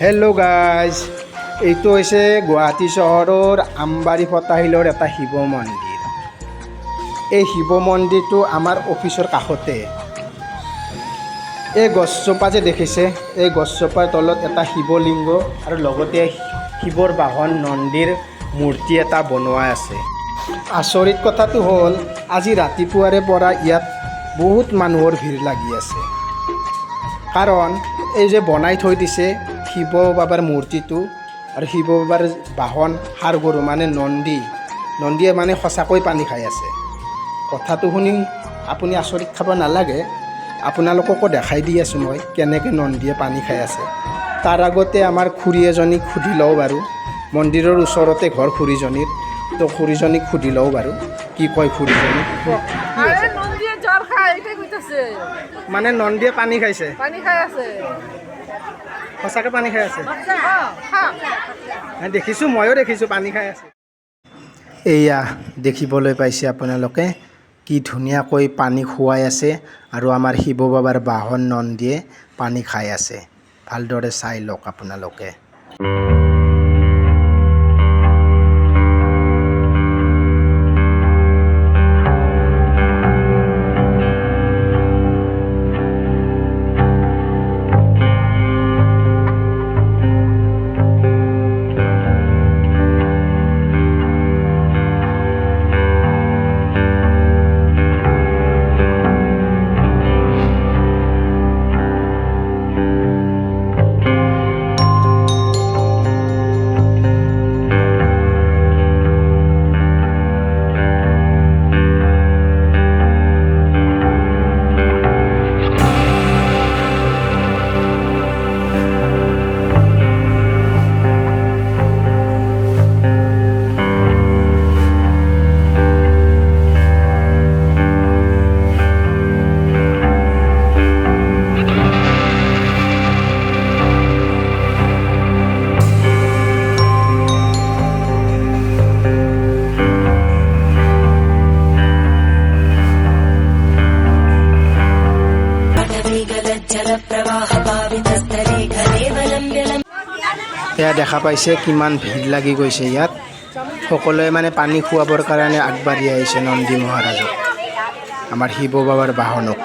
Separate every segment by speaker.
Speaker 1: Hello' guys, এইটো হৈছে গুৱাহাটী চহৰৰ আমবাৰী ফটাশিলৰ এটা শিৱ মন্দিৰ। এই শিৱ মন্দিৰটো আমাৰ অফিচৰ কাষতে। এই গছজোপা যে দেখিছে, এই গছজোপাৰ তলত এটা শিৱলিংগ আৰু লগতে শিৱৰ বাহন নন্দীৰ মূৰ্তি এটা বনোৱা আছে। আচৰিত কথাটো হ'ল, আজি ৰাতিপুৱাৰে পৰা ইয়াত বহুত মানুহৰ ভিৰ লাগি আছে। কাৰণ এই যে বনাই থৈ দিছে শিৱ বাবাৰ মূৰ্তিটো, আৰু শিৱ বাবাৰ বাহন ষাঁড় গৰু মানে নন্দীয়ে মানে সঁচাকৈ পানী খাই আছে। কথাটো শুনি আপুনি আচৰিত খাব নালাগে, আপোনালোককো দেখাই দি আছোঁ মই কেনেকৈ নন্দীয়ে পানী খাই আছে। তাৰ আগতে আমাৰ খুৰী এজনীক সুধি লওঁ বাৰু, মন্দিৰৰ ওচৰতে ঘৰ খুৰীজনীৰ, তো খুৰীজনীক সুধি লওঁ বাৰু কি কয় খুৰীজনী। মানে নন্দীয়ে পানী খাইছে,
Speaker 2: পানী খাই আছে,
Speaker 1: সঁচাকৈ পানী খাই আছে। দেখিছোঁ, ময়ো দেখিছোঁ পানী খাই আছে। এয়া দেখিবলৈ পাইছে আপোনালোকে, কি ধুনীয়াকৈ পানী খুৱাই আছে আৰু আমাৰ শিৱ বাবাৰ বাহন নন্দীয়ে পানী খাই আছে। ভালদৰে চাই লওক আপোনালোকে। এয়া দেখা পাইছে কিমান ভিৰ লাগি গৈছে ইয়াত। সকলোৱে মানে পানী খুৱাবৰ কাৰণে আগবাঢ়ি আহিছে নন্দী মহাৰাজক, আমাৰ শিৱ বাবাৰ বাহনক।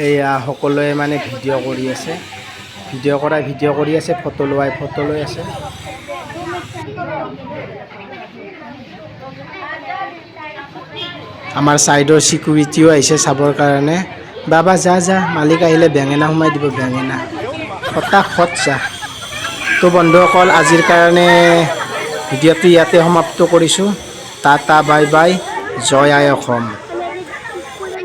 Speaker 1: এয়া সকলোৱে মানে ভিডিঅ' কৰি আছে, ভিডিঅ' কৰি আছে, ফটো লৈ আছে। আমাৰ ছাইডৰ চিকিউৰিটিও আহিছে চাবৰ কাৰণে। বাবা যা মালিক আহিলে বেঙেনা সোমাই দিব, বেঙেনা ফটাফট যা। তো বন্ধুসকল, আজিৰ কাৰণে ভিডিঅ'টো ইয়াতে সমাপ্ত কৰিছোঁ। টাটা বাই বাই, জয় আই অসম।